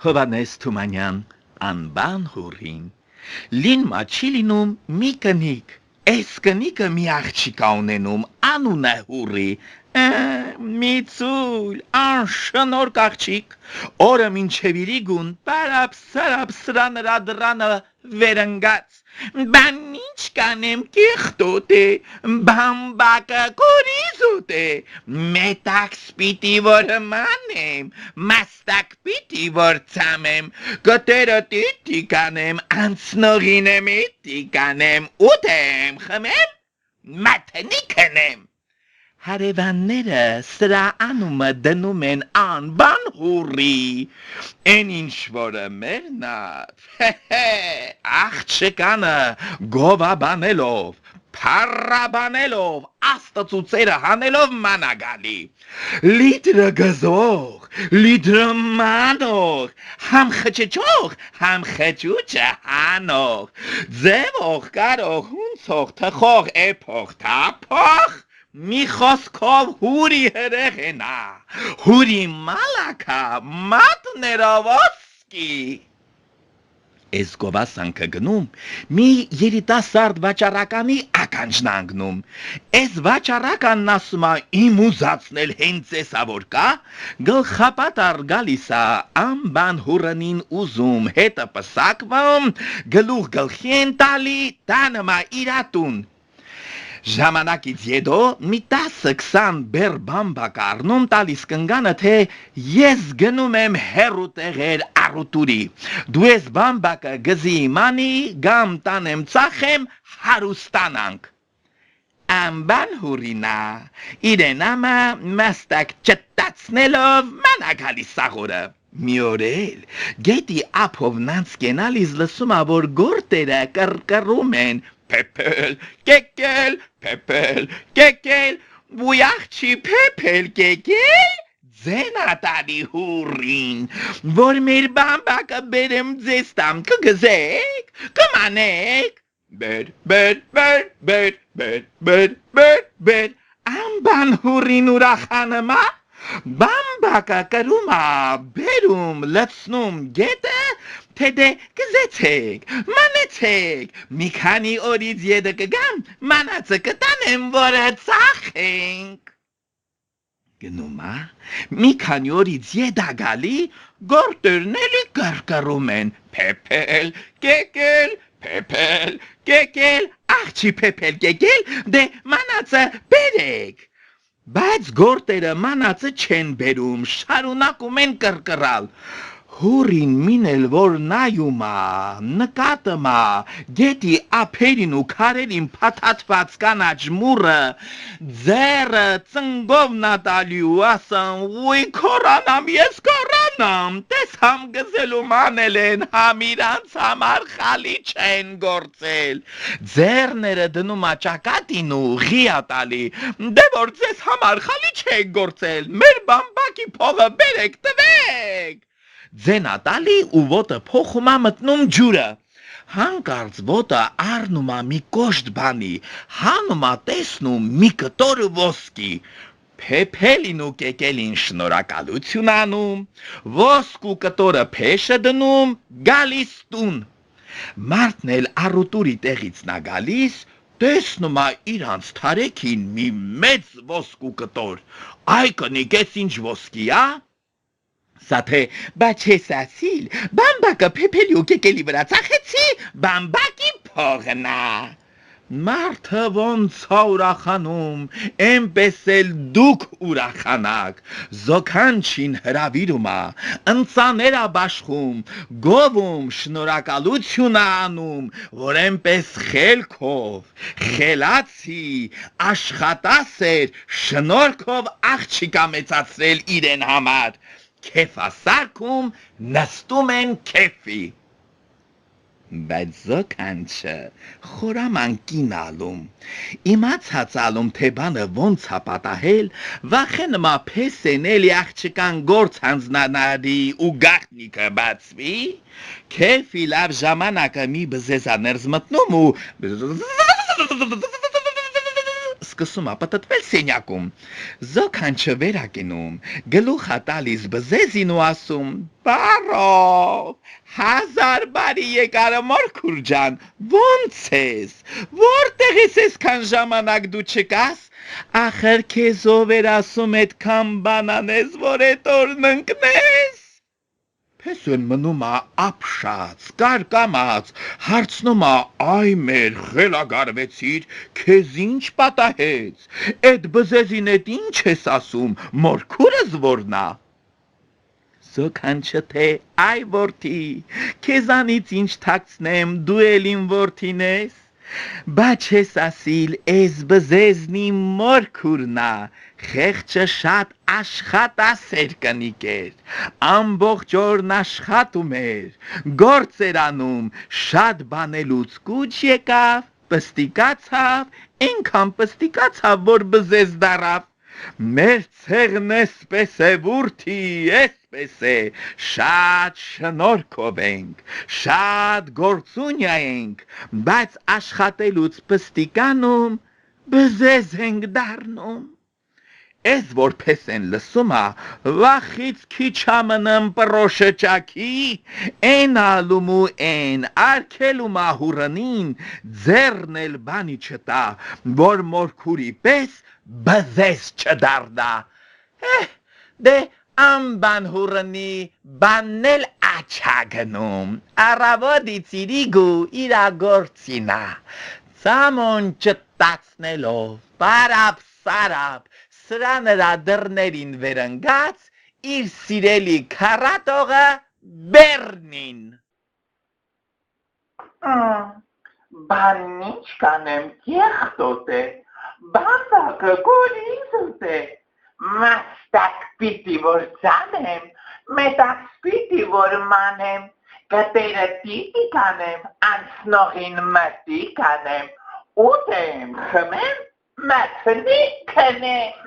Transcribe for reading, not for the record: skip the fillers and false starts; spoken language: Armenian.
Հովանես Թումանյան, անբան հուրին, լին մաչիլինում մի կնիկ, էս կնիկը մի աղջիկա ունենում, անուն է հուրի, մի ծույլ, անշնորհք աղջիկ, օրը մինչև իրիգուն, պարապ սրա նրա դռանը վերընկած, բան ինչ կանեմ կիղտոտ է, բամբակը կորիզոտ է, մետակ սպիտի որ մանեմ, մաստակ պիտի որ ծամեմ, կտերը տիտի կանեմ, անցնողին եմ իտի կանեմ, ուտեմ, խմեմ, մաթնի կնեմ, Հարևանները սրա անումը դնում են անբան հուրի, են ինչ որը մերնա, աղջկանը գովաբանելով, փառաբանելով, աստծուցերը հանելով մանագալի, լիտրը գզող, լիտրը մանող, համ խճճող, համ խճուճը հանող, ձևող, կարող, հունցող, թխող, էփող, թափող, մի խոսքով հուրի հրեղենա, հուրի մալակա, մատներովոսկի, Ես գովասանքը գնում, մի երիտասարդ վաճառականի ականջն անգնում, ես վաճառականն ասում է իմ ուզածնել հենց էսա որ կա, գլխապատար գալիս է, անբան հուրնին ուզում, հետը պսակվում, գլուխ գլխի են տալի, տանում է իրատուն, Ժամանակից յետո մի 10-20 բեր բամբակ առնում տալիս կնգանը, թե ես գնում եմ հեռու տեղեր առուտուրի, դու ես բամբակը գզի իմանի, գամ տանեմ ծախեմ, հարուստանանք, անբան հուրինա, իրեն ամը մաստակ չտացնելով մանագալի սաղորը, մի օր էլ, գետի ափով նանց կենալիս լսում ա, որ գործերը կռկռում են, Pepel, kekel, pepel, kekel, բույախչի pepel, kekel, ձենատանի հուրին, որ մեր բամբակը բերեմ ձեզ տամ, կգզեք, կմանեք, բեր, անբան հուրին ուրախանմա, բամբակը կրում ա, բերում, լցնում գետը, թե դե կզեցեք, մանեցեք, մի քանի օրից ետը կգամ, մանածը կտանեմ, որը ծախենք։ Գնում ա, մի քանի օրից ետա գալի, գործերն էլի կռկռում են, pepel, kekel, աղջի pepel, kekel, դե մանածը բերեք։ Բայց գործերը մանածը չեն բերում, շարունակում են կռկռալ, հուրին մինել որ նայում ա, նկատում ա, գետի ափերին ու քարերին փաթաթված կանաչ մուրը, ձեռը ծնգով նատալի ու ասան, ուй կորանամ, ես կորանամ, տես համ գզելու մանել են, համ իրանց համար խալի չեն գործել, ձեռները դնում ա ճակատին ու ղիա տալի, դե որ ձեզ համար խալի չեն գործել, մեր բամբակի փողը բերեք տվեք, ձենատալի ու ոտը փոխում ա մտնում ջուրը, հանկարծ ոտը առնում ա մի կոշտ բանի, հանում ա տեսնում մի կտոր ոսկի, Pepelին ու կեկելին շնորհակալություն անում, ոսկու կտորը փեշը դնում, գալիս տուն, մարդն էլ առուտուրի տեղից նա գալիս, տեսնում ա իրանց թարեքին մի մեծ ոսկու կտոր, այ կնիկ ես ինչ ոսկի ա, Սա թե բայց ես ասիլ, բամբակը pepeli ու կեկելի վրա ծախեցի, բամբակի փողն ա, մարդը ոնց ա ուրախանում, էնպես էլ դուք ուրախանաք, զոքանչին հրավիրում ա, ընծաներ ա բաշխում, գովում շնորհակալություն ա անում, որ էնպես խելքով, խելացի, աշխատասեր, շնորհքով աղջիկ ա մեծացրել իրեն համար, Քեֆ ա սարքում, նստում են քեֆի, բայց զոքանչը խորաման կին ալում, իմացած ալում թե բանը ոնց ա պատահել, վախենում ա փեսեն էլի աղջկան գործ հանձնանալի ու գաղտնիքը բացվի, քեֆի լավ ժամանակը մի բզեզա ներզ մտնում ու սկսում է պտտվել սենյակում։ Զոքանչը վերակենում, գլուխը տալիս բզեզին ու ասում. «Բարով, 1000 բարի եկարը Մորքուր ջան, ո՞նց ես, որտեղ ես այսքան ժամանակ դու չկաս, ախր քեզ ով էր ասում այդքան բան անես, որ այդ օրն ընկնես»։ Փեսեն մնում է ապշած, կարկամած, հարցնում է, այ մեր խելագարվեցիր, քեզ ինչ պատահեց, այդ բզեզին էդ ինչ ես ասում, Մորքուրս որն է։ Զոքանչը թե, այ որդի, քեզանից ինչ թաքցնեմ, դու էլ իմ որդին ես, բայց ես ասիլ, էս բզեզնի Մորքուրն է, խեղճը շատ աշխատասեր կնիկ էր, ամբողջ օրն աշխատում էր, գործ էր անում, շատ բանելուց կուչ եկավ, պստիկացավ, այնքան պստիկացավ, որ բզեզ դարավ։ Մեր ցեղն էսպես է, որդի, էսպես է, շատ շնորհքով ենք, շատ գործունյա ենք, բայց աշխատելուց պստիկանում, բզեզ ենք դառնում։ Էս որ Փեսեն լսում է, վախից քիչ ամնեմ պրոշեճակի, են ալում ու են արկելու մահուրնին, ձեռն էլ բանի չտա, որ Մորքուրի պես բզեզ չդառնա։ Դե ամբան հուրնի բանն էլ աչա գնում, առավոտից իրիգու իրագործինա, ծամոն չտացնելով, բարապ սարապ, սրա նրա դռներին վերընկած, իր սիրելի քառատողը բեռնին։ Բանն ինչ կանեմ, կեղտոտ է, բազակը գոլիզոտ է, մաստակ պիտի որ ծանեմ, մետակ պիտի որ մանեմ, գտերը պիտի կանեմ, անցնողին մտի կանեմ, ուտեմ, խմեմ, մտնի կնեմ։